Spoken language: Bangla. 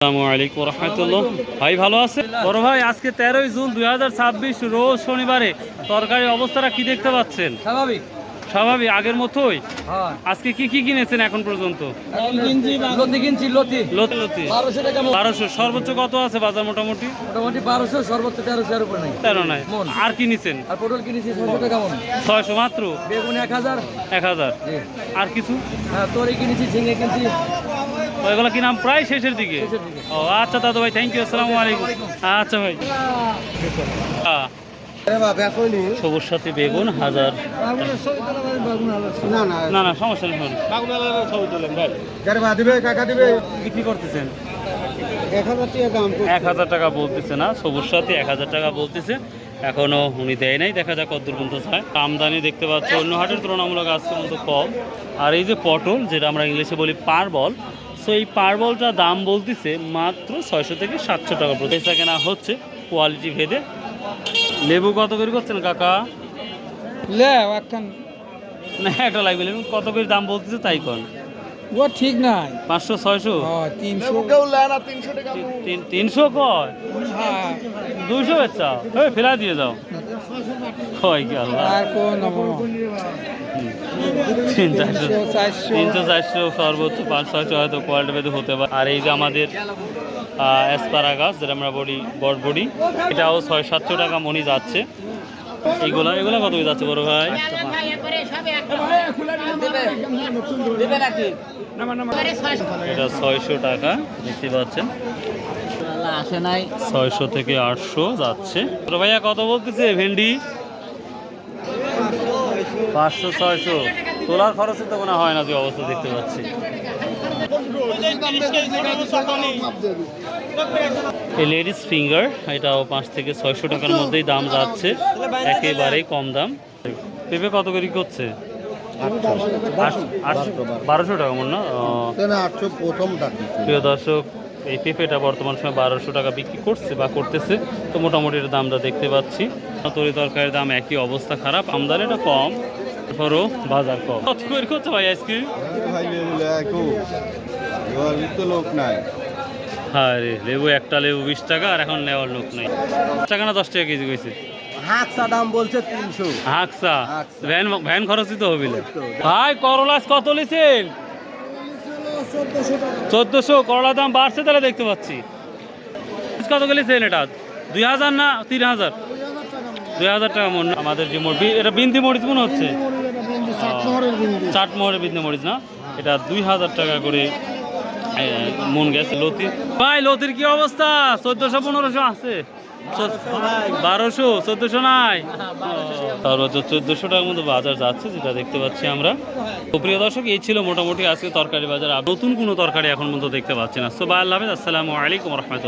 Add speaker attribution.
Speaker 1: আসসালামু আলাইকুম রাহমাতুল্লাহ। ভাই ভালো আছে? বড় ভাই আজকে 13ই জুন 2026 রোজ শনিবারে তরকারির অবস্থাটা কি দেখতে পাচ্ছেন? স্বাভাবিক আগের মতোই। আজকে কি কি কিনেছেন এখন পর্যন্ত?
Speaker 2: লতি
Speaker 1: 1200 টাকা। 1200 সর্বোচ্চ কত আছে বাজার? মোটামুটি
Speaker 2: 1200, সর্বোচ্চ 1300 এর উপর নাই।
Speaker 1: 13 নাই। আর কি নিছেন?
Speaker 2: আর পটল কিনেছি 600 টাকা মন।
Speaker 1: 600 মাত্র?
Speaker 2: বেগুন 1000।
Speaker 1: 1000। আর কিছু?
Speaker 2: হ্যাঁ, তরি কিনেছি, ঝিঙে কিনেছি।
Speaker 1: ওইগুলো কি নাম প্রায় শেষের দিকে? ও আচ্ছা দাদু ভাই, থ্যাংক ইউ, আসসালামু আলাইকুম। আচ্ছা ভাই। সবুজ সাথী বেগুন 1000। না না সমস্যা নেই, বিক্রি করতেছেন 1000 টাকা বলতেছে না, সবুজ সাথী 1000 টাকা বলতেছে। এখনো উনি দেয় নাই, দেখা যাক কত দূর পর্যন্ত চায়। আমদানি দেখতে পাচ্ছি অন্য হাটের তুলনামূলক আজকের মতো কম। আর এই যে পটল, যেটা আমরা ইংলিশে বলি পারবল, সো এই পারবলটা দাম বলতেছে মাত্র 600 থেকে 700 টাকা প্রতি। বেচা কেনা হচ্ছে কোয়ালিটি ভেদে। লেবু কত করে করছেন কাকা? না একটা লাগবে, লেবু কত করে দাম বলতেছে তাই কোন?
Speaker 2: ও ঠিক নাই।
Speaker 1: 500 600 300 কয় 200 বেচা ফেলা দিয়ে যাও। হয় কি আল্লাহ, 300 400 সর্বোচ্চ 500 হয়তো কোয়ালিটি ভেদে হতে পারে। আর এই যে আমাদের অ্যাসপারাগাস, যেটা আমরা বলি বড়বড়ি, এটাও 600-700 টাকা মনি যাচ্ছে। এগুলা কত যাচ্ছে বড় ভাই? এটা 600 টাকা দেখতে পাচ্ছেন, 600 থেকে 800 যাচ্ছে। বড় ভাইয়া কত বলতেছে ভেন্ডি? 500-600। তোলার খরচে তো মনে হয় না, যে অবস্থা দেখতে পাচ্ছি। এই লেডিস ফিঙ্গার, এটাও 5 থেকে 600 টাকার মধ্যেই দাম যাচ্ছে, একেবারেই কম দাম। পেঁপে কত করে করছে? 1200 টাকা মন না? প্রিয় দর্শক, এই পেঁপেটা বর্তমান সময় 1200 টাকা বিক্রি করছে বা করতেছে। তো মোটামুটি এর দামটা দেখতে পাচ্ছি। তরি তরকারির দাম একই অবস্থা, খারাপ, আমদানিটা কম, তারপরও বাজার কম। কত করে করছে ভাই আইসক্রিম?
Speaker 3: লোক নাই।
Speaker 1: হ্যাঁ রে, লেবু একটা লেবু 20 টাকা, আর এখন নেওয়ার লোক নেই। টাকা না 10 টাকা কেজি কইছে?
Speaker 2: হাকসা দাম বলছে 300।
Speaker 1: হাকসা ভ্যান খরচই তো হবিল। ভাই করলা কত লিছেন? 1400। করলা দাম বাড়ছে তাহলে দেখতে পাচ্ছি। কত গেলেছেন এটা? 2000 না 3000? 2000 টাকা মন। আমাদের যে এটা বিন্দি মরিচ মনে হচ্ছে, চাটমোহরের বিন্দি মরিচ না, এটা 2000 টাকা করে মন গেছে। লতি ভাই, লতির কি অবস্থা? 1400-1500 আছে, 1200 1400 নাই। সর্বোচ্চ 1400 টাকার মতো বাজার যাচ্ছে, যেটা দেখতে পাচ্ছি আমরা। তো প্রিয় দর্শক, এই ছিল মোটামুটি আজকে তরকারি বাজার। নতুন কোনো তরকারি এখন পর্যন্ত দেখতে পাচ্ছি না। সো বাই, আল্লাহ হাফেজ, আসসালামু আলাইকুম রহমতুল্লাহ।